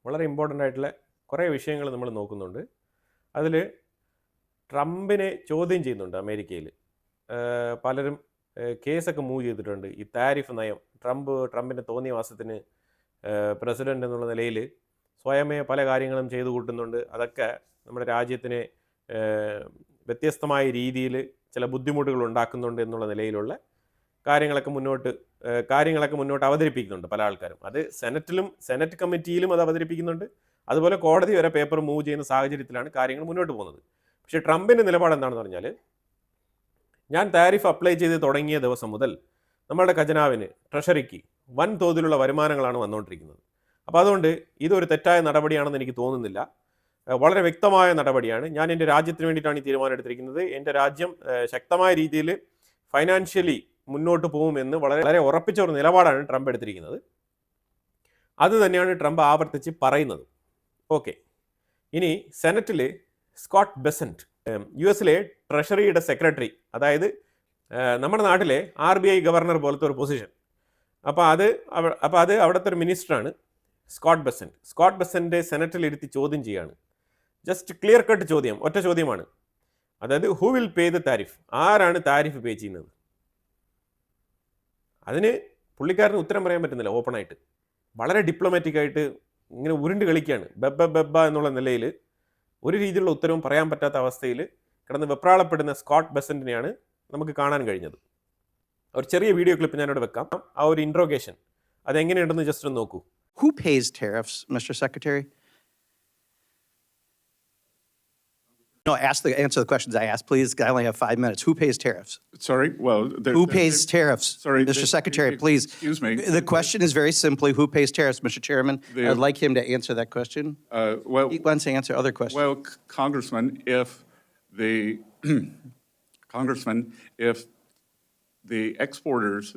വളരെ ഇമ്പോർട്ടൻ്റ് ആയിട്ടുള്ള കുറേ വിഷയങ്ങൾ നമ്മൾ നോക്കുന്നുണ്ട്. അതിൽ ട്രംപിനെ ചോദ്യം ചെയ്യുന്നുണ്ട് അമേരിക്കയിൽ. പലരും കേസൊക്കെ മൂവ് ചെയ്തിട്ടുണ്ട്. ഈ താരിഫ് നയം ട്രംപിൻ്റെ തോന്നിയ മാസത്തിന് പ്രസിഡൻ്റ് എന്നുള്ള നിലയിൽ സ്വയമേ പല കാര്യങ്ങളും ചെയ്തു കൂട്ടുന്നുണ്ട്. അതൊക്കെ നമ്മുടെ രാജ്യത്തിന് വ്യത്യസ്തമായ രീതിയിൽ ചില ബുദ്ധിമുട്ടുകൾ ഉണ്ടാക്കുന്നുണ്ട് എന്നുള്ള നിലയിലുള്ള കാര്യങ്ങളൊക്കെ മുന്നോട്ട് അവതരിപ്പിക്കുന്നുണ്ട് പല ആൾക്കാരും. അത് സെനറ്റ് കമ്മിറ്റിയിലും അത് അവതരിപ്പിക്കുന്നുണ്ട്. അതുപോലെ കോടതി വരെ പേപ്പർ മൂവ് ചെയ്യുന്ന സാഹചര്യത്തിലാണ് കാര്യങ്ങൾ മുന്നോട്ട് പോകുന്നത്. പക്ഷേ ട്രംപിൻ്റെ നിലപാട് എന്താണെന്ന് പറഞ്ഞാൽ, ഞാൻ താരിഫ് അപ്ലൈ ചെയ്ത് തുടങ്ങിയ ദിവസം മുതൽ നമ്മളുടെ ഖജനാവിന്, ട്രഷറിക്ക് വൻതോതിലുള്ള വരുമാനങ്ങളാണ് വന്നുകൊണ്ടിരിക്കുന്നത്. അപ്പോൾ അതുകൊണ്ട് ഇതൊരു തെറ്റായ നടപടിയാണെന്ന് എനിക്ക് തോന്നുന്നില്ല. വളരെ വ്യക്തമായ നടപടിയാണ്. ഞാൻ എൻ്റെ രാജ്യത്തിന് വേണ്ടിയിട്ടാണ് ഈ തീരുമാനം എടുത്തിരിക്കുന്നത്. എൻ്റെ രാജ്യം ശക്തമായ രീതിയിൽ ഫൈനാൻഷ്യലി മുന്നോട്ട് പോകുമെന്ന് വളരെ ഉറപ്പിച്ച ഒരു നിലപാടാണ് ട്രംപ് എടുത്തിരിക്കുന്നത്. അത് തന്നെയാണ് ട്രംപ് ആവർത്തിച്ച് പറയുന്നത്. ഓക്കെ, ഇനി സെനറ്റിൽ സ്കോട്ട് ബെസന്റ്, US ട്രഷറിയുടെ സെക്രട്ടറി, അതായത് നമ്മുടെ നാട്ടിലെ RBI ഗവർണർ പോലത്തെ ഒരു പൊസിഷൻ. അപ്പോൾ അത് അവിടുത്തെ ഒരു മിനിസ്റ്ററാണ് സ്കോട്ട് ബെസന്റ് സെനറ്റിൽ ഇരുത്തി ചോദ്യം ചെയ്യാണ്. ജസ്റ്റ് ക്ലിയർ കട്ട് ചോദ്യം, ഒറ്റ ചോദ്യമാണ്. അതായത് who will pay the tariff, ആരാണ് താരിഫ് പേ ചെയ്യുന്നത്? അതിന് പുള്ളിക്കാരന് ഉത്തരം പറയാൻ പറ്റുന്നില്ല. ഓപ്പണായിട്ട് വളരെ ഡിപ്ലോമാറ്റിക്കായിട്ട് ഇങ്ങനെ ഉരുണ്ട് കളിക്കുകയാണ്. ബെബ്ബ എന്നുള്ള നിലയിൽ ഒരു രീതിയിലുള്ള ഉത്തരവും പറയാൻ പറ്റാത്ത അവസ്ഥയിൽ കിടന്ന് വെപ്രാളപ്പെടുന്ന സ്കോട്ട് ബെസന്റിനെയാണ് നമുക്ക് കാണാൻ കഴിഞ്ഞത്. ഒരു ചെറിയ വീഡിയോ ക്ലിപ്പ് ഞാനിവിടെ വെക്കാം. ആ ഒരു ഇൻട്രോഗേഷൻ അതെങ്ങനെയുണ്ടെന്ന് ജസ്റ്റ് ഒന്ന് നോക്കൂ. Who pays tariffs, Mr. Secretary? No, answer the questions I asked, please. I only have 5 minutes. Who pays tariffs? Sorry, well... Who pays tariffs? Sorry, Mr. Secretary, please. Excuse me. The question is very simply, who pays tariffs, Mr. Chairman? I'd like him to answer that question. Well... He wants to answer other questions. Well, Congressman, if the exporters,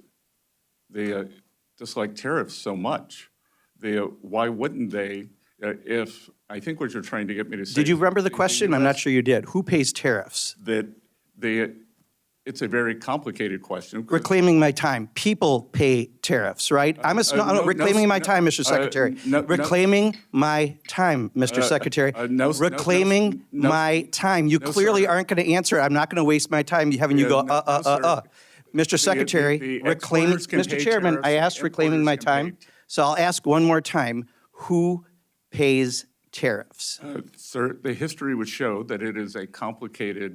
dislike tariffs so much, why wouldn't they, if I think what you're trying to get me to say... Did you remember the question? I'm not sure you did. Who pays tariffs? It's a very complicated question. Reclaiming my time. People pay tariffs, right? Reclaiming my time, Mr. Secretary. Reclaiming my time, Mr. Secretary. Reclaiming my time. You clearly aren't going to answer. I'm not going to waste my time having you go, Mr. Secretary, reclaiming... Mr. Chairman, I asked reclaiming my time, so I'll ask one more time. Who pays tariffs? Sir, the history would show that it is a complicated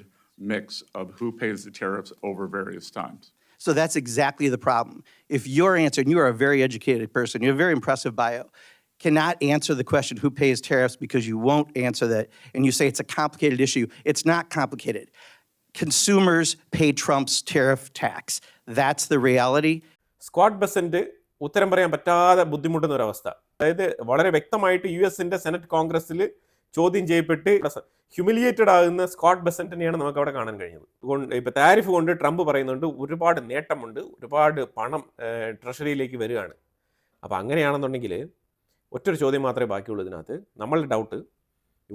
mix of who pays the tariffs over various times. So that's exactly the problem. If your answer, and you are a very educated person, you have a very impressive bio, cannot answer the question who pays tariffs because you won't answer that, and you say it's a complicated issue. It's not complicated. Consumers pay Trump's tariff tax. That's the reality. Scott Bessent ഉത്തരം പറയാൻ പറ്റാതെ ബുദ്ധിമുട്ടുന്ന ഒരവസ്ഥ. അതായത് വളരെ വ്യക്തമായിട്ട് US senate കോൺഗ്രസ്സിൽ ചോദ്യം ചെയ്യപ്പെട്ട് ഹ്യൂമിലിയേറ്റഡ് ആകുന്ന സ്കോട്ട് ബെസന്റിനെയാണ് നമുക്ക് അവിടെ കാണാൻ കഴിഞ്ഞത്. ഇപ്പോൾ താരിഫ് കൊണ്ട് ട്രംപ് പറയുന്നുണ്ട് ഒരുപാട് നേട്ടമുണ്ട്, ഒരുപാട് പണം ട്രഷറിയിലേക്ക് വരികയാണ്. അപ്പോൾ അങ്ങനെയാണെന്നുണ്ടെങ്കിൽ ഒറ്റൊരു ചോദ്യം മാത്രമേ ബാക്കിയുള്ളൂ ഇതിനകത്ത്. നമ്മളുടെ ഡൗട്ട്,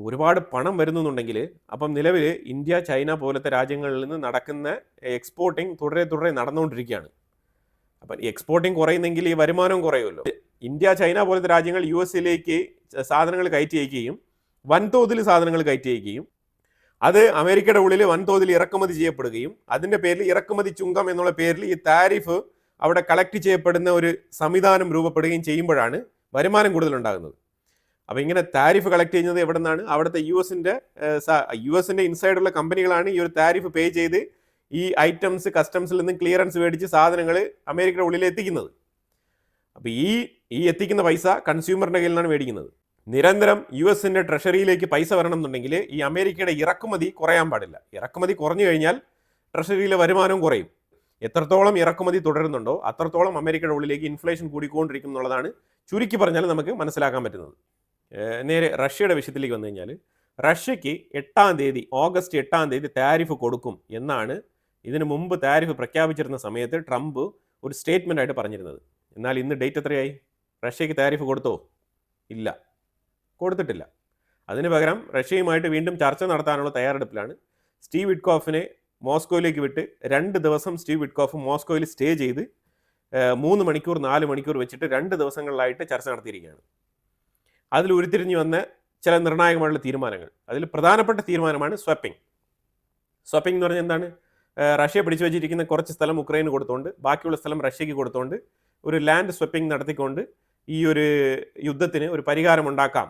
ഒരുപാട് പണം വരുന്നുണ്ടെങ്കിൽ അപ്പം നിലവിൽ ഇന്ത്യ, ചൈന പോലത്തെ രാജ്യങ്ങളിൽ നിന്ന് നടക്കുന്ന എക്സ്പോർട്ടിങ് തുടരെ നടന്നുകൊണ്ടിരിക്കുകയാണ്. അപ്പം ഈ എക്സ്പോർട്ടിങ് കുറയുന്നെങ്കിൽ ഈ വരുമാനവും കുറയുമല്ലോ. ഇന്ത്യ, ചൈന പോലത്തെ രാജ്യങ്ങൾ US സാധനങ്ങൾ കയറ്റി അയക്കുകയും വൻതോതിൽ സാധനങ്ങൾ കയറ്റി അയക്കുകയും അത് അമേരിക്കയുടെ ഉള്ളിൽ വൻതോതിൽ ഇറക്കുമതി ചെയ്യപ്പെടുകയും അതിൻ്റെ പേരിൽ ഇറക്കുമതി ചുങ്കം എന്നുള്ള പേരിൽ ഈ താരിഫ് അവിടെ കളക്ട് ചെയ്യപ്പെടുന്ന ഒരു സംവിധാനം രൂപപ്പെടുകയും ചെയ്യുമ്പോഴാണ് വരുമാനം കൂടുതലുണ്ടാകുന്നത്. അപ്പോൾ ഇങ്ങനെ താരിഫ് കളക്ട് ചെയ്യുന്നത് എവിടെ നിന്നാണ്? അവിടുത്തെ യുഎസിൻ്റെ ഇൻസൈഡുള്ള കമ്പനികളാണ് ഈ ഒരു താരിഫ് പേ ചെയ്ത് ഈ ഐറ്റംസ് കസ്റ്റംസിൽ നിന്ന് ക്ലിയറൻസ് മേടിച്ച് സാധനങ്ങൾ അമേരിക്കയുടെ ഉള്ളിൽ എത്തിക്കുന്നത്. അപ്പോൾ ഈ എത്തിക്കുന്ന പൈസ കൺസ്യൂമറിൻ്റെ കയ്യിൽ നിന്നാണ് മേടിക്കുന്നത്. നിരന്തരം US ട്രഷറിയിലേക്ക് പൈസ വരണം എന്നുണ്ടെങ്കിൽ ഈ അമേരിക്കയുടെ ഇറക്കുമതി കുറയാൻ പാടില്ല. ഇറക്കുമതി കുറഞ്ഞു കഴിഞ്ഞാൽ ട്രഷറിയിലെ വരുമാനവും കുറയും. എത്രത്തോളം ഇറക്കുമതി തുടരുന്നുണ്ടോ അത്രത്തോളം അമേരിക്കയുടെ ഉള്ളിലേക്ക് ഇൻഫ്ലേഷൻ കൂടിക്കൊണ്ടിരിക്കും എന്നുള്ളതാണ് ചുരുക്കി പറഞ്ഞാൽ നമുക്ക് മനസ്സിലാക്കാൻ പറ്റുന്നത്. നേരെ റഷ്യയുടെ വിഷയത്തിലേക്ക് വന്നു കഴിഞ്ഞാൽ, റഷ്യയ്ക്ക് ഓഗസ്റ്റ് 8 തീയതി താരിഫ് കൊടുക്കും എന്നാണ് ഇതിനു മുമ്പ് താരിഫ് പ്രഖ്യാപിച്ചിരുന്ന സമയത്ത് ട്രംപ് ഒരു സ്റ്റേറ്റ്മെൻ്റ് ആയിട്ട് പറഞ്ഞിരുന്നത്. എന്നാൽ ഇന്ന് ഡേറ്റ് എത്രയായി? റഷ്യയ്ക്ക് താരിഫ് കൊടുത്തോ? ഇല്ല, കൊടുത്തിട്ടില്ല. അതിന് പകരം റഷ്യയുമായിട്ട് വീണ്ടും ചർച്ച നടത്താനുള്ള തയ്യാറെടുപ്പിലാണ്. സ്റ്റീവ് വിറ്റ്കോഫിനെ മോസ്കോയിലേക്ക് വിട്ട് 2 ദിവസം സ്റ്റീവ് വിറ്റ്കോഫ് മോസ്കോയിൽ സ്റ്റേ ചെയ്ത് 3 മണിക്കൂർ 4 മണിക്കൂർ വെച്ചിട്ട് 2 ദിവസങ്ങളിലായിട്ട് ചർച്ച നടത്തിയിരിക്കുകയാണ്. അതിൽ ഉരുത്തിരിഞ്ഞു വന്ന ചില നിർണായകമായുള്ള തീരുമാനങ്ങൾ, അതിൽ പ്രധാനപ്പെട്ട തീരുമാനമാണ് സ്വപ്പിംഗ്. സ്വപ്പിംഗ് എന്ന് പറഞ്ഞാൽ എന്താണ്? റഷ്യ പിടിച്ചു വെച്ചിരിക്കുന്ന കുറച്ച് സ്ഥലം ഉക്രൈന് കൊടുത്തുകൊണ്ട് ബാക്കിയുള്ള സ്ഥലം റഷ്യക്ക് കൊടുത്തുകൊണ്ട് ഒരു ലാൻഡ് സ്വപ്പിംഗ് നടത്തിക്കൊണ്ട് ഈ ഒരു യുദ്ധത്തിന് ഒരു പരിഹാരം ഉണ്ടാക്കാം,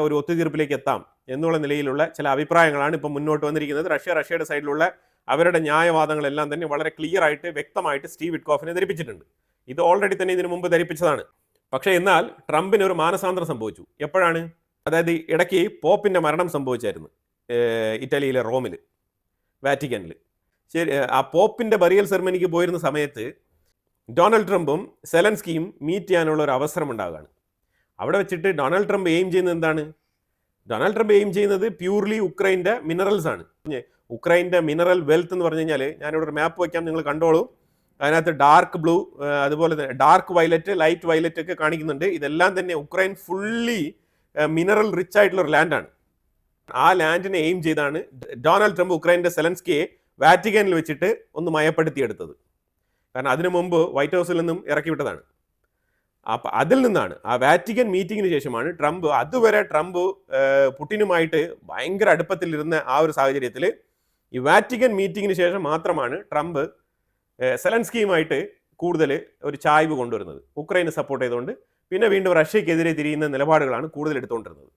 ഒരു ഒത്തുതീർപ്പിലേക്ക് എത്താം എന്നുള്ള നിലയിലുള്ള ചില അഭിപ്രായങ്ങളാണ് ഇപ്പം മുന്നോട്ട് വന്നിരിക്കുന്നത്. റഷ്യയുടെ സൈഡിലുള്ള അവരുടെ ന്യായവാദങ്ങളെല്ലാം തന്നെ വളരെ ക്ലിയർ ആയിട്ട് വ്യക്തമായിട്ട് സ്റ്റീവ് വിറ്റ്കോഫിനെ ധരിപ്പിച്ചിട്ടുണ്ട്. ഇത് ഓൾറെഡി തന്നെ ഇതിനു മുമ്പ് ധരിപ്പിച്ചതാണ്. പക്ഷേ എന്നാൽ ട്രംപിന് ഒരു മാനസാന്തരം സംഭവിച്ചു. എപ്പോഴാണ്? അതായത് ഇടയ്ക്ക് പോപ്പിൻ്റെ മരണം സംഭവിച്ചായിരുന്നു ഇറ്റലിയിലെ റോമിൽ, വാറ്റിക്കനിൽ. ശരി, ആ പോപ്പിൻ്റെ ബറിയൽ സെറമണിക്ക് പോയിരുന്ന സമയത്ത് ഡൊണാൾഡ് ട്രംപും സെലൻസ്കിയും മീറ്റ് ചെയ്യാനുള്ള ഒരു അവസരം ഉണ്ടാവുകയാണ്. അവിടെ വെച്ചിട്ട് ഡൊണാൾഡ് ട്രംപ് എയിം ചെയ്യുന്നത് എന്താണ്? ഡൊണാൾഡ് ട്രംപ് എയിം ചെയ്യുന്നത് പ്യൂർലി ഉക്രൈൻ്റെ മിനറൽസ് ആണ്. ഉക്രൈൻ്റെ മിനറൽ വെൽത്ത് എന്ന് പറഞ്ഞു കഴിഞ്ഞാൽ, ഞാനിവിടെ ഒരു മാപ്പ് വയ്ക്കാം, നിങ്ങൾ കണ്ടോളൂ. അതിനകത്ത് ഡാർക്ക് ബ്ലൂ, അതുപോലെ തന്നെ ഡാർക്ക് വയലറ്റ്, ലൈറ്റ് വയലറ്റ് ഒക്കെ കാണിക്കുന്നുണ്ട്. ഇതെല്ലാം തന്നെ ഉക്രൈൻ ഫുള്ളി മിനറൽ റിച്ച് ആയിട്ടുള്ള ഒരു ലാൻഡാണ്. ആ ലാൻഡിനെ എയിം ചെയ്താണ് ഡൊണാൾഡ് ട്രംപ് ഉക്രൈൻ്റെ സെലൻസ്കിയെ വാറ്റിക്കനിൽ വെച്ചിട്ട് ഒന്ന് മയപ്പെടുത്തിയെടുത്തത്. കാരണം അതിനു മുമ്പ് വൈറ്റ് ഹൗസിൽ നിന്നും ഇറക്കി വിട്ടതാണ്. അപ്പം അതിൽ നിന്നാണ്, ആ വാറ്റിക്കൻ മീറ്റിങ്ങിന് ശേഷമാണ് ട്രംപ്, അതുവരെ ട്രംപ് പുടിനുമായിട്ട് ഭയങ്കര അടുപ്പത്തിലിരുന്ന ആ ഒരു സാഹചര്യത്തിൽ ഈ വാറ്റിക്കൻ മീറ്റിങ്ങിന് ശേഷം മാത്രമാണ് ട്രംപ് സെലൻസ്കിയുമായിട്ട് കൂടുതൽ ഒരു ചായ്വ് കൊണ്ടുവരുന്നത്. ഉക്രൈനെ സപ്പോർട്ട് ചെയ്തുകൊണ്ട് പിന്നെ വീണ്ടും റഷ്യക്കെതിരെ തിരിയുന്ന നിലപാടുകളാണ് കൂടുതൽ എടുത്തുകൊണ്ടിരുന്നത്.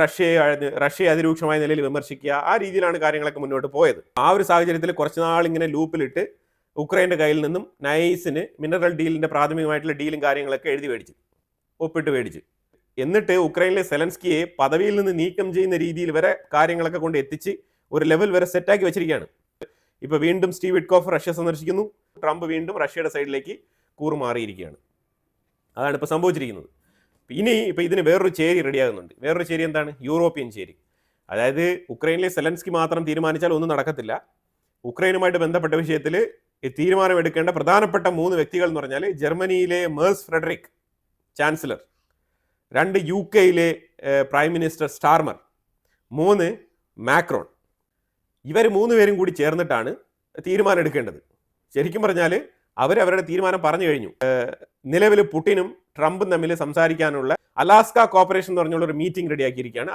റഷ്യയെ അതിരൂക്ഷമായ നിലയിൽ വിമർശിക്കുക, ആ രീതിയിലാണ് കാര്യങ്ങളൊക്കെ മുന്നോട്ട് പോയത്. ആ ഒരു സാഹചര്യത്തിൽ കുറച്ച് നാൾ ഇങ്ങനെ ലൂപ്പിലിട്ട് ഉക്രൈൻ്റെ കയ്യിൽ നിന്നും നൈസിന് മിനറൽ ഡീലിൻ്റെ പ്രാഥമികമായിട്ടുള്ള ഡീലും കാര്യങ്ങളൊക്കെ എഴുതി മേടിച്ച്, ഒപ്പിട്ട് മേടിച്ച്, എന്നിട്ട് ഉക്രൈനിലെ സെലൻസ്കിയെ പദവിയിൽ നിന്ന് നീക്കം ചെയ്യുന്ന രീതിയിൽ വരെ കാര്യങ്ങളൊക്കെ കൊണ്ട് എത്തിച്ച് ഒരു ലെവൽ വരെ സെറ്റാക്കി വെച്ചിരിക്കുകയാണ്. ഇപ്പോൾ വീണ്ടും സ്റ്റീവ് വിറ്റ്കോഫ് റഷ്യ സന്ദർശിക്കുന്നു, ട്രംപ് വീണ്ടും റഷ്യയുടെ സൈഡിലേക്ക് കൂറുമാറിയിരിക്കുകയാണ്. അതാണ് ഇപ്പോൾ സംഭവിച്ചിരിക്കുന്നത്. ഇനി ഇപ്പോൾ ഇതിന് വേറൊരു ചേരി റെഡിയാകുന്നുണ്ട്. വേറൊരു ചേരി എന്താണ്? യൂറോപ്യൻ ചേരി. അതായത് ഉക്രൈനിലെ സെലൻസ്കി മാത്രം തീരുമാനിച്ചാൽ ഒന്നും നടക്കത്തില്ല. ഉക്രൈനുമായിട്ട് ബന്ധപ്പെട്ട വിഷയത്തിൽ തീരുമാനമെടുക്കേണ്ട പ്രധാനപ്പെട്ട 3 വ്യക്തികൾ എന്ന് പറഞ്ഞാൽ ജർമ്മനിയിലെ മേഴ്സ് ഫ്രെഡറിക് ചാൻസലർ, 2 UK-യിലെ പ്രൈം മിനിസ്റ്റർ സ്റ്റാർമർ, 3 മാക്രോൺ. ഇവർ 3 പേരും കൂടി ചേർന്നിട്ടാണ് തീരുമാനം എടുക്കേണ്ടത്. ശരിക്കും പറഞ്ഞാൽ അവരവരുടെ തീരുമാനം പറഞ്ഞു കഴിഞ്ഞു. നിലവിൽ പുടിനും ട്രംപും തമ്മിൽ സംസാരിക്കാനുള്ള അലാസ്ക കോർപ്പറേഷൻ എന്ന് പറഞ്ഞുള്ള ഒരു മീറ്റിംഗ് റെഡിയാക്കിയിരിക്കുകയാണ്.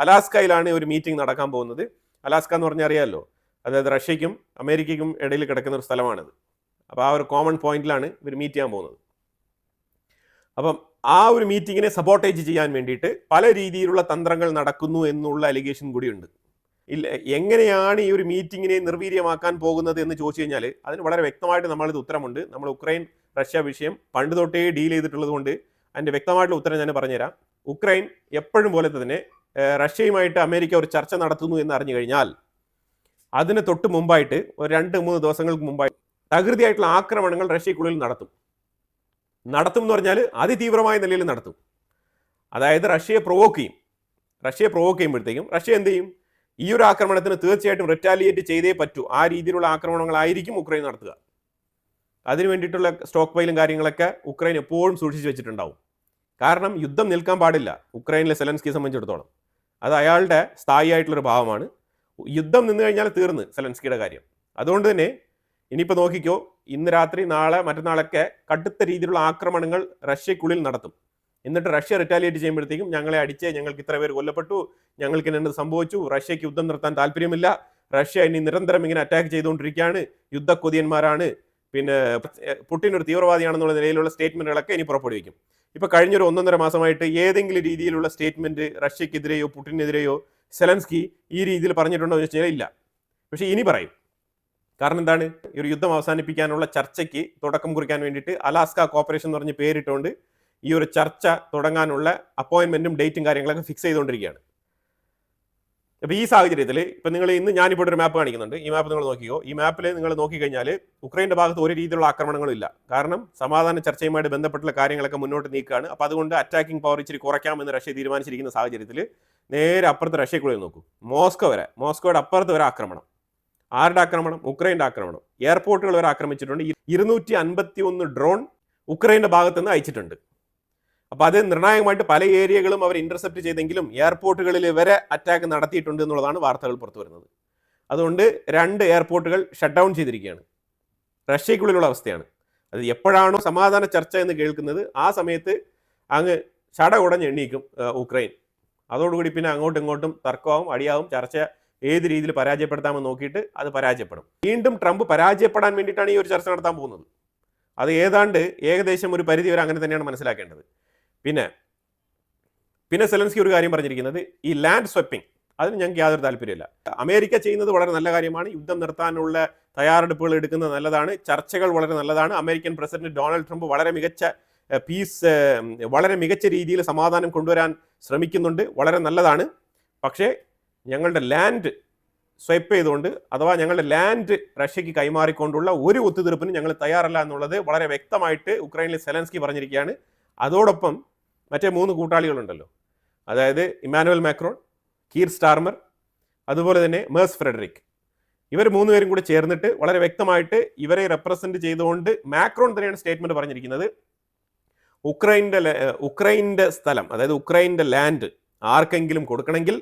അലാസ്കയിലാണ് ഒരു മീറ്റിംഗ് നടക്കാൻ പോകുന്നത്. അലാസ്ക എന്ന് പറഞ്ഞാൽ അറിയാമല്ലോ, അതായത് റഷ്യയ്ക്കും അമേരിക്കയ്ക്കും ഇടയിൽ കിടക്കുന്ന ഒരു സ്ഥലമാണിത്. അപ്പോൾ ആ ഒരു കോമൺ പോയിന്റിലാണ് ഇവർ മീറ്റ് ചെയ്യാൻ പോകുന്നത്. അപ്പം ആ ഒരു മീറ്റിങ്ങിനെ സപ്പോർട്ടേജ് ചെയ്യാൻ വേണ്ടിയിട്ട് പല രീതിയിലുള്ള തന്ത്രങ്ങൾ നടക്കുന്നു എന്നുള്ള അലിഗേഷൻ കൂടിയുണ്ട്. ഇല്ല, എങ്ങനെയാണ് ഈ ഒരു മീറ്റിങ്ങിനെ നിർവീര്യമാക്കാൻ പോകുന്നത് എന്ന് ചോദിച്ചു കഴിഞ്ഞാൽ അതിന് വളരെ വ്യക്തമായിട്ട് നമ്മളിത് ഉത്തരമുണ്ട്. നമ്മൾ ഉക്രൈൻ റഷ്യ വിഷയം പണ്ട് തൊട്ടേ ഡീൽ ചെയ്തിട്ടുള്ളത് കൊണ്ട് അതിൻ്റെ വ്യക്തമായിട്ടുള്ള ഉത്തരം ഞാൻ പറഞ്ഞുതരാം. ഉക്രൈൻ എപ്പോഴും പോലെ തന്നെ റഷ്യയുമായിട്ട് അമേരിക്ക ഒരു ചർച്ച നടത്തുന്നു എന്ന് അറിഞ്ഞു കഴിഞ്ഞാൽ അതിന് തൊട്ട് മുമ്പായിട്ട് ഒരു 2-3 ദിവസങ്ങൾക്ക് മുമ്പായിട്ട് തകൃതിയായിട്ടുള്ള ആക്രമണങ്ങൾ റഷ്യക്കുള്ളിൽ നടത്തും എന്ന് പറഞ്ഞാൽ അതിതീവ്രമായ നിലയിൽ നടത്തും. അതായത് റഷ്യയെ പ്രൊവോക്ക് ചെയ്യുമ്പോഴത്തേക്കും റഷ്യ എന്ത് ചെയ്യും? ഈ ഒരു ആക്രമണത്തിന് തീർച്ചയായിട്ടും റിറ്റാലിയേറ്റ് ചെയ്തേ പറ്റൂ. ആ രീതിയിലുള്ള ആക്രമണങ്ങളായിരിക്കും ഉക്രൈൻ നടത്തുക. അതിനു വേണ്ടിയിട്ടുള്ള സ്റ്റോക്ക് പൈലും കാര്യങ്ങളൊക്കെ ഉക്രൈൻ എപ്പോഴും സൂക്ഷിച്ചു വെച്ചിട്ടുണ്ടാവും. കാരണം യുദ്ധം നിൽക്കാൻ പാടില്ല ഉക്രൈനിലെ സെലൻസ്കിയെ സംബന്ധിച്ചിടത്തോളം. അത് അയാളുടെ സ്ഥായിയായിട്ടുള്ളൊരു ഭാവമാണ്. യുദ്ധം നിന്ന് കഴിഞ്ഞാൽ തീർന്ന് സെലൻസ്കിയുടെ കാര്യം. അതുകൊണ്ട് തന്നെ ഇനിയിപ്പോൾ നോക്കിക്കോ, ഇന്ന് രാത്രി നാളെ മറ്റന്നാളൊക്കെ കടുത്ത രീതിയിലുള്ള ആക്രമണങ്ങൾ റഷ്യക്കുള്ളിൽ നടത്തും. എന്നിട്ട് റഷ്യ റിറ്റാലിയേറ്റ് ചെയ്യുമ്പോഴത്തേക്കും ഞങ്ങളെ അടിച്ച്, ഞങ്ങൾക്ക് ഇത്ര പേര് കൊല്ലപ്പെട്ടു, ഞങ്ങൾക്ക് എന്ത് സംഭവിച്ചു, റഷ്യക്ക് യുദ്ധം നിർത്താൻ താല്പര്യമില്ല, റഷ്യ ഇനി നിരന്തരം ഇങ്ങനെ അറ്റാക്ക് ചെയ്തുകൊണ്ടിരിക്കുകയാണ്, യുദ്ധക്കൊതിയന്മാരാണ്, പിന്നെ പുടിൻ ഒരു തീവ്രവാദിയാണെന്നുള്ള നിലയിലുള്ള സ്റ്റേറ്റ്മെൻറ്റുകളൊക്കെ ഇനി പുറപ്പെടുവിക്കും. ഇപ്പോൾ കഴിഞ്ഞൊരു 1.5 മാസമായിട്ട് ഏതെങ്കിലും രീതിയിലുള്ള സ്റ്റേറ്റ്മെൻറ്റ് റഷ്യക്കെതിരെയോ പുടിനെതിരെയോ സെലൻസ്കി ഈ രീതിയിൽ പറഞ്ഞിട്ടുണ്ടോ എന്ന് വെച്ചാൽ ഇല്ല. പക്ഷേ ഇനി പറയും. കാരണം എന്താണ്? ഈ ഒരു യുദ്ധം അവസാനിപ്പിക്കാനുള്ള ചർച്ചയ്ക്ക് തുടക്കം കുറിക്കാൻ വേണ്ടിയിട്ട് അലാസ്ക കോർപ്പറേഷൻ എന്ന് പറഞ്ഞ് പേരിട്ടുകൊണ്ട് ഈ ഒരു ചർച്ച തുടങ്ങാനുള്ള അപ്പോയിൻമെൻറ്റും ഡേറ്റും കാര്യങ്ങളൊക്കെ ഫിക്സ് ചെയ്തുകൊണ്ടിരിക്കുകയാണ്. അപ്പോൾ ഈ സാഹചര്യത്തിൽ ഇപ്പം നിങ്ങൾ ഞാനിപ്പോൾ ഒരു മാപ്പ് കാണിക്കുന്നുണ്ട്. ഈ മാപ്പ് നിങ്ങൾ നോക്കിയോ. ഈ മാപ്പിൽ നിങ്ങൾ നോക്കിക്കഴിഞ്ഞാൽ ഉക്രൈൻ്റെ ഭാഗത്ത് ഒരു രീതിയിലുള്ള ആക്രമണങ്ങളും ഇല്ല. കാരണം സമാധാന ചർച്ചയുമായിട്ട് ബന്ധപ്പെട്ടുള്ള കാര്യങ്ങളൊക്കെ മുന്നോട്ട് നീക്കുകയാണ്. അപ്പോൾ അതുകൊണ്ട് അറ്റാക്കിംഗ് പവർ ഇച്ചിരി കുറയ്ക്കാമെന്ന് റഷ്യ തീരുമാനിച്ചിരിക്കുന്ന സാഹചര്യത്തിൽ നേരെ അപ്പുറത്ത് റഷ്യക്കുള്ളിൽ നോക്കൂ, മോസ്കോയുടെ അപ്പുറത്ത് വരെ ആക്രമണം. ആരുടെ ആക്രമണം? ഉക്രൈൻ്റെ ആക്രമണം. എയർപോർട്ടുകൾ വരെ ആക്രമിച്ചിട്ടുണ്ട്. 251 ഡ്രോൺ ഉക്രൈൻ്റെ ഭാഗത്തുനിന്ന് അയച്ചിട്ടുണ്ട്. അപ്പോൾ അത് നിർണായകമായിട്ട് പല ഏരിയകളും അവർ ഇന്റർസെപ്റ്റ് ചെയ്തെങ്കിലും എയർപോർട്ടുകളിൽ വരെ അറ്റാക്ക് നടത്തിയിട്ടുണ്ട് എന്നുള്ളതാണ് വാർത്തകൾ പുറത്തു വരുന്നത്. അതുകൊണ്ട് 2 എയർപോർട്ടുകൾ ഷട്ട് ഡൗൺ ചെയ്തിരിക്കുകയാണ്. റഷ്യക്കുള്ളിലുള്ള അവസ്ഥയാണ്. അത് എപ്പോഴാണോ സമാധാന ചർച്ച എന്ന് കേൾക്കുന്നത് ആ സമയത്ത് അങ്ങ് ചടകുടഞ്ഞ് എണ്ണീക്കും ഉക്രൈൻ. അതോടുകൂടി പിന്നെ അങ്ങോട്ടും ഇങ്ങോട്ടും തർക്കമാവും, അടിയാവും, ചർച്ച ഏത് രീതിയിൽ പരാജയപ്പെടുത്താമെന്ന് നോക്കിയിട്ട് അത് പരാജയപ്പെടും. വീണ്ടും ട്രംപ് പരാജയപ്പെടാൻ വേണ്ടിയിട്ടാണ് ഈ ഒരു ചർച്ച നടത്താൻ പോകുന്നത്. അത് ഏകദേശം ഒരു പരിധി വരെ അങ്ങനെ തന്നെയാണ് മനസ്സിലാക്കേണ്ടത്. പിന്നെ സെലൻസ്കി ഒരു കാര്യം പറഞ്ഞിരിക്കുന്നത്, ഈ ലാൻഡ് സ്വെപ്പിംഗ് അതിന് ഞങ്ങൾക്ക് യാതൊരു താല്പര്യമില്ല. അമേരിക്ക ചെയ്യുന്നത് വളരെ നല്ല കാര്യമാണ്. യുദ്ധം നിർത്താനുള്ള തയ്യാറെടുപ്പുകൾ എടുക്കുന്നത് നല്ലതാണ്. ചർച്ചകൾ വളരെ നല്ലതാണ്. അമേരിക്കൻ പ്രസിഡന്റ് ഡൊണാൾഡ് ട്രംപ് വളരെ മികച്ച രീതിയിൽ സമാധാനം കൊണ്ടുവരാൻ ശ്രമിക്കുന്നുണ്ട്. വളരെ നല്ലതാണ്. പക്ഷേ ഞങ്ങളുടെ ലാൻഡ് സ്വൈപ്പ് ചെയ്തുകൊണ്ട്, അഥവാ ഞങ്ങളുടെ ലാൻഡ് റഷ്യക്ക് കൈമാറിക്കൊണ്ടുള്ള ഒരു ഒത്തുതീർപ്പിന് ഞങ്ങൾ തയ്യാറല്ല എന്നുള്ളത് വളരെ വ്യക്തമായിട്ട് ഉക്രൈനിലെ സെലൻസ്കി പറഞ്ഞിരിക്കുകയാണ്. അതോടൊപ്പം മറ്റേ 3 കൂട്ടാളികളുണ്ടല്ലോ, അതായത് ഇമ്മാനുവൽ മാക്രോൺ, കീർ സ്റ്റാർമർ, അതുപോലെ തന്നെ മേഴ്സ് ഫ്രെഡറിക്, ഇവർ 3 പേരും കൂടി ചേർന്നിട്ട് വളരെ വ്യക്തമായിട്ട് ഇവരെ റെപ്രസെന്റ് ചെയ്തുകൊണ്ട് മാക്രോൺ തന്നെയാണ് സ്റ്റേറ്റ്മെന്റ് പറഞ്ഞിരിക്കുന്നത്. ഉക്രൈൻ്റെ സ്ഥലം, അതായത് ഉക്രൈൻ്റെ ലാൻഡ് ആർക്കെങ്കിലും കൊടുക്കണമെങ്കിൽ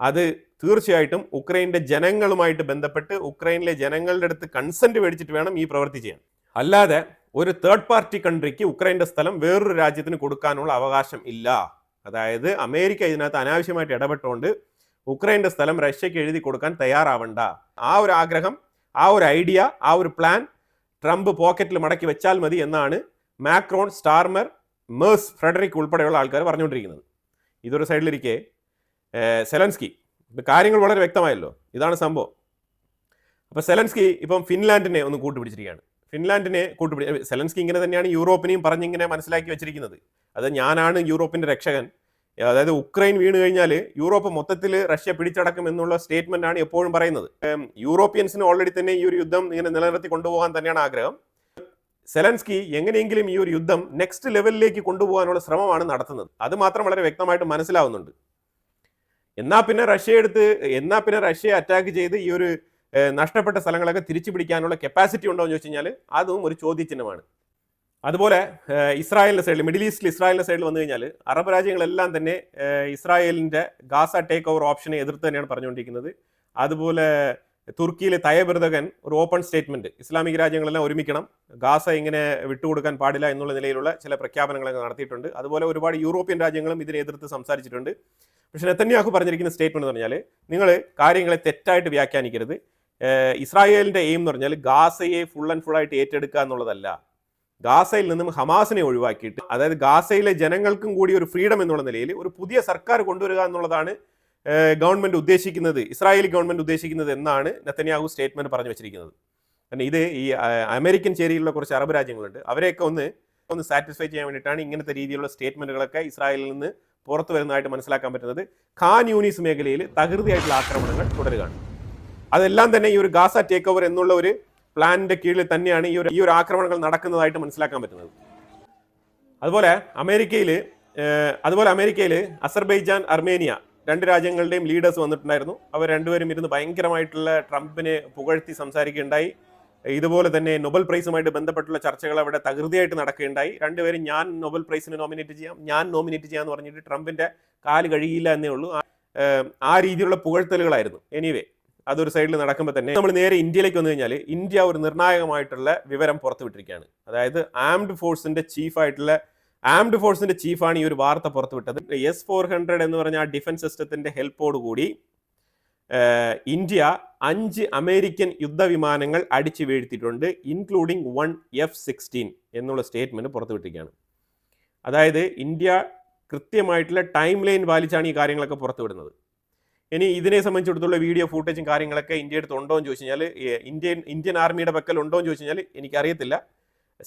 അത് തീർച്ചയായിട്ടും ഉക്രൈൻ്റെ ജനങ്ങളുമായിട്ട് ബന്ധപ്പെട്ട് ഉക്രൈനിലെ ജനങ്ങളുടെ അടുത്ത് കൺസെന്റ് മേടിച്ചിട്ട് വേണം ഈ പ്രവൃത്തി ചെയ്യാൻ. അല്ലാതെ ഒരു തേർഡ് പാർട്ടി കൺട്രിക്ക് ഉക്രൈൻ്റെ സ്ഥലം വേറൊരു രാജ്യത്തിന് കൊടുക്കാനുള്ള അവകാശം ഇല്ല. അതായത് അമേരിക്ക ഇതിനകത്ത് അനാവശ്യമായിട്ട് ഇടപെട്ടുകൊണ്ട് ഉക്രൈൻ്റെ സ്ഥലം റഷ്യക്ക് എഴുതി കൊടുക്കാൻ തയ്യാറാവണ്ട. ആ ഒരു ആഗ്രഹം, ആ ഒരു ഐഡിയ, ആ ഒരു പ്ലാൻ ട്രംപ് പോക്കറ്റിൽ മടക്കി വെച്ചാൽ മതി എന്നാണ് മാക്രോൺ, സ്റ്റാർമർ, മേഴ്സ് ഫ്രെഡറിക് ഉൾപ്പെടെയുള്ള ആൾക്കാർ പറഞ്ഞുകൊണ്ടിരിക്കുന്നത്. ഇതൊരു സൈഡിലിരിക്കെ സെലൻസ്കി കാര്യങ്ങൾ വളരെ വ്യക്തമായല്ലോ, ഇതാണ് സംഭവം. അപ്പോൾ സെലൻസ്കി ഇപ്പം ഫിൻലാൻഡിനെ ഒന്ന് കൂട്ടുപിടിച്ചിരിക്കുകയാണ്. സെലൻസ്കി ഇങ്ങനെ തന്നെയാണ് യൂറോപ്പിനെയും പറഞ്ഞിങ്ങനെ മനസ്സിലാക്കി വെച്ചിരിക്കുന്നത്. അത് ഞാനാണ് യൂറോപ്പിന്റെ രക്ഷകൻ, അതായത് ഉക്രൈൻ വീണ് കഴിഞ്ഞാൽ യൂറോപ്പ് മൊത്തത്തിൽ റഷ്യ പിടിച്ചടക്കും എന്നുള്ള സ്റ്റേറ്റ്മെന്റ് ആണ് എപ്പോഴും പറയുന്നത്. യൂറോപ്യൻസിന് ഓൾറെഡി തന്നെ ഈ ഒരു യുദ്ധം ഇങ്ങനെ നിലനിർത്തി കൊണ്ടുപോകാൻ തന്നെയാണ് ആഗ്രഹം. സെലൻസ്കി എങ്ങനെയെങ്കിലും ഈ ഒരു യുദ്ധം നെക്സ്റ്റ് ലെവലിലേക്ക് കൊണ്ടുപോകാനുള്ള ശ്രമമാണ് നടത്തുന്നത്. അത് മാത്രം വളരെ വ്യക്തമായിട്ട് മനസ്സിലാവുന്നുണ്ട്. എന്നാ പിന്നെ റഷ്യയെ അറ്റാക്ക് ചെയ്ത് ഈ ഒരു നഷ്ടപ്പെട്ട സ്ഥലങ്ങളൊക്കെ തിരിച്ചു പിടിക്കാനുള്ള കപ്പാസിറ്റി ഉണ്ടോ എന്ന് ചോദിച്ചു കഴിഞ്ഞാൽ അതും ഒരു ചോദ്യചിഹ്നമാണ്. അതുപോലെ ഇസ്രായേലിന്റെ സൈഡിൽ, മിഡിൽ ഈസ്റ്റിൽ ഇസ്രായേലിന്റെ സൈഡിൽ വന്നു കഴിഞ്ഞാൽ അറബ് രാജ്യങ്ങളെല്ലാം തന്നെ ഇസ്രായേലിന്റെ ഗാസ ടേക്ക് ഓവർ ഓപ്ഷനെ എതിർത്ത് തന്നെയാണ് പറഞ്ഞുകൊണ്ടിരിക്കുന്നത്. അതുപോലെ തുർക്കിയിലെ തയ്യബ് എർദോഗൻ ഒരു ഓപ്പൺ സ്റ്റേറ്റ്മെന്റ്, ഇസ്ലാമിക് രാജ്യങ്ങളെല്ലാം ഒരുമിക്കണം, ഗാസ ഇങ്ങനെ വിട്ടുകൊടുക്കാൻ പാടില്ല എന്നുള്ള നിലയിലുള്ള ചില പ്രഖ്യാപനങ്ങളൊക്കെ നടത്തിയിട്ടുണ്ട്. അതുപോലെ ഒരുപാട് യൂറോപ്യൻ രാജ്യങ്ങളും ഇതിനെ എതിർത്ത് സംസാരിച്ചിട്ടുണ്ട്. പക്ഷേ നെതന്യാഹു പറഞ്ഞിരിക്കുന്ന സ്റ്റേറ്റ്മെന്റ് എന്ന് പറഞ്ഞാൽ, നിങ്ങൾ കാര്യങ്ങളെ തെറ്റായിട്ട് വ്യാഖ്യാനിക്കരുത്. ഇസ്രായേലിന്റെ എയിം എന്ന് പറഞ്ഞാൽ ഗാസയെ ഫുൾ ആൻഡ് ഫുൾ ആയിട്ട് ഏറ്റെടുക്കുക എന്നുള്ളതല്ല. ഗാസയിൽ നിന്നും ഹമാസിനെ ഒഴിവാക്കിയിട്ട്, അതായത് ഗാസയിലെ ജനങ്ങൾക്കും കൂടി ഒരു ഫ്രീഡം എന്നുള്ള നിലയിൽ ഒരു പുതിയ സർക്കാർ കൊണ്ടുവരിക എന്നുള്ളതാണ് ഗവൺമെന്റ് ഉദ്ദേശിക്കുന്നത്, ഇസ്രായേലി ഗവൺമെന്റ് ഉദ്ദേശിക്കുന്നത് എന്നാണ് നെതന്യാഹു സ്റ്റേറ്റ്മെന്റ് പറഞ്ഞു വെച്ചിരിക്കുന്നത്. കാരണം ഇത് ഈ അമേരിക്കൻ ചേരിയിലുള്ള കുറച്ച് അറബ് രാജ്യങ്ങളുണ്ട്, അവരെയൊക്കെ ഒന്ന് സാറ്റിസ്ഫൈ ചെയ്യാൻ വേണ്ടിയിട്ടാണ് ഇങ്ങനത്തെ രീതിയിലുള്ള സ്റ്റേറ്റ്മെന്റുകളൊക്കെ ഇസ്രായേലിൽ നിന്ന് പുറത്തു വരുന്നതായിട്ട് മനസ്സിലാക്കാൻ പറ്റുന്നത്. ഖാൻ യൂനിസ് മേഖലയിൽ തകൃതിയായിട്ടുള്ള ആക്രമണങ്ങൾ തുടരുകയാണ്. അതെല്ലാം തന്നെ ഈ ഒരു ഗാസ ടേക്ക് ഓവർ എന്നുള്ള ഒരു പ്ലാനിന്റെ കീഴിൽ തന്നെയാണ് ഈ ഒരു ആക്രമണങ്ങൾ നടക്കുന്നതായിട്ട് മനസ്സിലാക്കാൻ പറ്റുന്നത്. അതുപോലെ അമേരിക്കയിൽ അസർബൈജാൻ, അർമേനിയ 2 രാജ്യങ്ങളുടെയും ലീഡേഴ്സ് വന്നിട്ടുണ്ടായിരുന്നു. അവർ രണ്ടുപേരും ഇരുന്ന് ഭയങ്കരമായിട്ടുള്ള ട്രംപിനെ പുകഴ്ത്തി സംസാരിക്കുകയുണ്ടായി. ഇതുപോലെ തന്നെ നൊബൽ പ്രൈസുമായിട്ട് ബന്ധപ്പെട്ടുള്ള ചർച്ചകൾ അവിടെ തകൃതിയായിട്ട് നടക്കുകയുണ്ടായി. രണ്ടുപേരും ഞാൻ നൊബൽ പ്രൈസിന് നോമിനേറ്റ് ചെയ്യാമെന്ന് പറഞ്ഞിട്ട് ട്രംപിന്റെ കാല് കഴിയില്ല എന്നേ ഉള്ളൂ. ആ രീതിയിലുള്ള പുകഴ്ത്തലുകളായിരുന്നു. എനിവേ, അതൊരു സൈഡിൽ നടക്കുമ്പോൾ തന്നെ നമ്മൾ നേരെ ഇന്ത്യയിലേക്ക് വന്നു കഴിഞ്ഞാൽ, ഇന്ത്യ ഒരു നിർണായകമായിട്ടുള്ള വിവരം പുറത്തുവിട്ടിരിക്കുകയാണ്. അതായത് ആംഡ് ഫോഴ്സിന്റെ ചീഫാണ് ഈ ഒരു വാർത്ത പുറത്തുവിട്ടത്. S-400 എന്ന് പറഞ്ഞ ആ ഡിഫൻസ് സിസ്റ്റത്തിന്റെ ഹെൽപ്പോടുകൂടി ഇന്ത്യ 5 അമേരിക്കൻ യുദ്ധവിമാനങ്ങൾ അടിച്ചു വീഴ്ത്തിയിട്ടുണ്ട്, ഇൻക്ലൂഡിങ് 1 F-16 എന്നുള്ള സ്റ്റേറ്റ്മെന്റ് പുറത്തുവിട്ടിരിക്കുകയാണ്. അതായത് ഇന്ത്യ കൃത്യമായിട്ടുള്ള ടൈം ലൈൻ പാലിച്ചാണ് ഈ കാര്യങ്ങളൊക്കെ പുറത്തുവിടുന്നത്. ഇനി ഇതിനെ സംബന്ധിച്ചിടത്തോളം വീഡിയോ ഫൂട്ടേജും കാര്യങ്ങളൊക്കെ ഇന്ത്യയുടെ അടുത്ത് ഉണ്ടോ എന്ന് ചോദിച്ചു കഴിഞ്ഞാൽ, ഇന്ത്യൻ ആർമിയുടെ പക്കൽ ഉണ്ടോ എന്ന് ചോദിച്ചു കഴിഞ്ഞാൽ എനിക്കറിയത്തില്ല.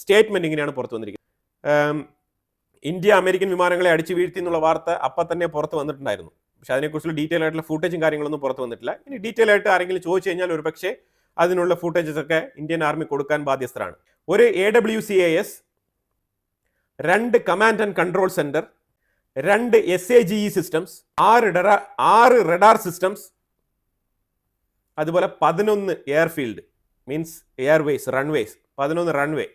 സ്റ്റേറ്റ്മെന്റ് ഇങ്ങനെയാണ് പുറത്തു വന്നിരിക്കുന്നത്. ഇന്ത്യ അമേരിക്കൻ വിമാനങ്ങളെ അടിച്ചു വീഴ്ത്തി എന്നുള്ള വാർത്ത അപ്പം തന്നെ പുറത്ത് വന്നിട്ടുണ്ടായിരുന്നു. പക്ഷെ അതിനെക്കുറിച്ചുള്ള ഡീറ്റെയിൽ ആയിട്ടുള്ള ഫൂട്ടേജും കാര്യങ്ങളൊന്നും പുറത്ത് വന്നിട്ടില്ല. ഇനി ഡീറ്റെയിൽ ആയിട്ട് ആരെങ്കിലും ചോദിച്ചു കഴിഞ്ഞാൽ ഒരു പക്ഷേ അതിനുള്ള ഫൂട്ടേജസ് ഒക്കെ ഇന്ത്യൻ ആർമി കൊടുക്കാൻ ബാധ്യസ്ഥരാണ്. ഒരു AWCAS, 2 command and control centre, 2 SAGE systems, 6 radar systems, അതുപോലെ 11 airfield means Airways, runways, 11 runway,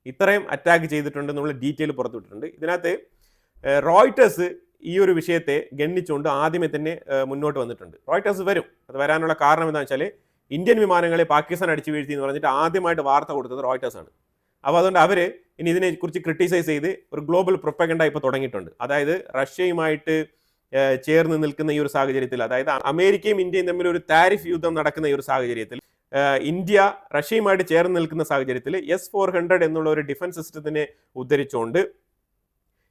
ഇത്രയും അറ്റാക്ക് ചെയ്തിട്ടുണ്ടെന്നുള്ള ഡീറ്റെയിൽ പുറത്തുവിട്ടിട്ടുണ്ട്. ഇതിനകത്ത് റോയിട്ടേഴ്സ് ഈ ഒരു വിഷയത്തെ ഗണ്ണിച്ചുകൊണ്ട് ആദ്യമേ തന്നെ മുന്നോട്ട് വന്നിട്ടുണ്ട്. റോയിട്ടേഴ്സ് വരും. അത് വരാനുള്ള കാരണം എന്താണെന്ന് വെച്ചാൽ, ഇന്ത്യൻ വിമാനങ്ങളെ പാകിസ്ഥാൻ അടിച്ചു വീഴ്ത്തി എന്ന് പറഞ്ഞിട്ട് ആദ്യമായിട്ട് വാർത്ത കൊടുത്തത് റോയിട്ടേഴ്സാണ്. അപ്പോൾ അതുകൊണ്ട് അവർ ഇനി ഇതിനെക്കുറിച്ച് ക്രിട്ടിസൈസ് ചെയ്ത് ഒരു ഗ്ലോബൽ പ്രൊപ്പഗൻഡ ഇപ്പോൾ തുടങ്ങിയിട്ടുണ്ട്. അതായത് റഷ്യയുമായിട്ട് ചേർന്ന് നിൽക്കുന്ന ഈ ഒരു സാഹചര്യത്തിൽ, അതായത് അമേരിക്കയും ഇന്ത്യയും തമ്മിൽ ഒരു താരിഫ് യുദ്ധം നടക്കുന്ന ഈ ഒരു സാഹചര്യത്തിൽ, ഇന്ത്യ റഷ്യയുമായിട്ട് ചേർന്ന് നിൽക്കുന്ന സാഹചര്യത്തിൽ S-400 എന്നുള്ള ഒരു ഡിഫൻസ് സിസ്റ്റത്തിനെ ഉദ്ധരിച്ചുകൊണ്ട്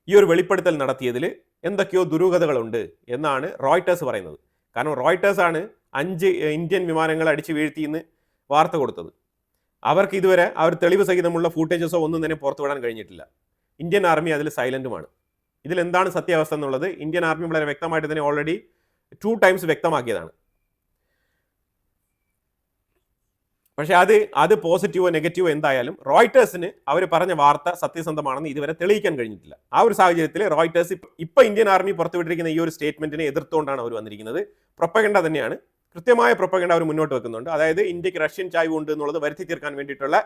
ഈ ഒരു വെളിപ്പെടുത്തൽ നടത്തിയതിൽ എന്തൊക്കെയോ ദുരൂഹതകളുണ്ട് എന്നാണ് റോയിട്ടേഴ്സ് പറയുന്നത്. കാരണം റോയിട്ടേഴ്സ് ആണ് 5 ഇന്ത്യൻ വിമാനങ്ങൾ അടിച്ചു വീഴ്ത്തിയെന്ന് വാർത്ത കൊടുത്തത്. അവർക്ക് ഇതുവരെ ആ ഒരു തെളിവ് സഹിതമുള്ള ഫൂട്ടേജസോ ഒന്നും തന്നെ പുറത്തുവിടാൻ കഴിഞ്ഞിട്ടില്ല. ഇന്ത്യൻ ആർമി അതിൽ സൈലന്റുമാണ്. ഇതിലെന്താണ് സത്യാവസ്ഥ എന്നുള്ളത് ഇന്ത്യൻ ആർമി വളരെ വ്യക്തമായിട്ട് തന്നെ ഓൾറെഡി 2 ടൈംസ് വ്യക്തമാക്കിയതാണ്. പക്ഷേ അത് പോസിറ്റീവോ നെഗറ്റീവോ എന്തായാലും റോയിട്ടേഴ്സിന് അവർ പറഞ്ഞ വാർത്ത സത്യസന്ധമാണെന്ന് ഇതുവരെ തെളിയിക്കാൻ കഴിഞ്ഞിട്ടില്ല. ആ ഒരു സാഹചര്യത്തിൽ റോയിട്ടേഴ്സ് ഇപ്പോൾ ഇന്ത്യൻ ആർമി പുറത്തുവിട്ടിരിക്കുന്ന ഈ ഒരു സ്റ്റേറ്റ്മെന്റിനെ എതിർത്തുകൊണ്ടാണ് അവർ വന്നിരിക്കുന്നത്. പ്രൊപ്പഗൻഡ തന്നെയാണ്, കൃത്യമായ പ്രൊപ്പഗൻഡ അവർ മുന്നോട്ട് വെക്കുന്നുണ്ട്. അതായത് ഇന്ത്യക്ക് റഷ്യൻ ചായ്വ് ഉണ്ട് എന്നുള്ളത് വരുത്തി തീർക്കാൻ വേണ്ടിയിട്ടുള്ള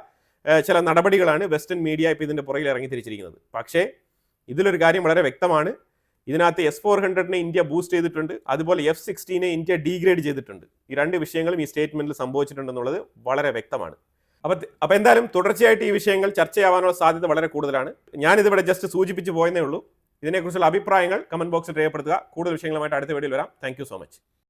ചില നടപടികളാണ് വെസ്റ്റേൺ മീഡിയ ഇപ്പോൾ ഇതിൻ്റെ പുറകിൽ ഇറങ്ങി തിരിച്ചിരിക്കുന്നത്. പക്ഷേ ഇതിലൊരു കാര്യം വളരെ വ്യക്തമാണ്. ഇതിനകത്ത് S-400 ഇന്ത്യ ബൂസ്റ്റ് ചെയ്തിട്ടുണ്ട്, അതുപോലെ F-16 ഇന്ത്യ ഡീഗ്രേഡ് ചെയ്തിട്ടുണ്ട്. ഈ 2 വിഷയങ്ങളും ഈ സ്റ്റേറ്റ്മെന്റിൽ സംഭവിച്ചിട്ടുണ്ടെന്നുള്ളത് വളരെ വ്യക്തമാണ്. അപ്പോൾ എന്തായാലും തുടർച്ചയായിട്ട് ഈ വിഷയങ്ങൾ ചർച്ചയാവാനുള്ള സാധ്യത വളരെ കൂടുതലാണ്. ഞാനിതിവിടെ ജസ്റ്റ് സൂചിപ്പിച്ച് പോയെന്നേ ഉള്ളൂ. ഇതിനെക്കുറിച്ചുള്ള അഭിപ്രായങ്ങൾ കമന്റ് ബോക്സിൽ രേഖപ്പെടുത്തുക. കൂടുതൽ വിഷയങ്ങളുമായിട്ട് അടുത്ത വീഡിയോയിൽ വരാം. Thank you so much.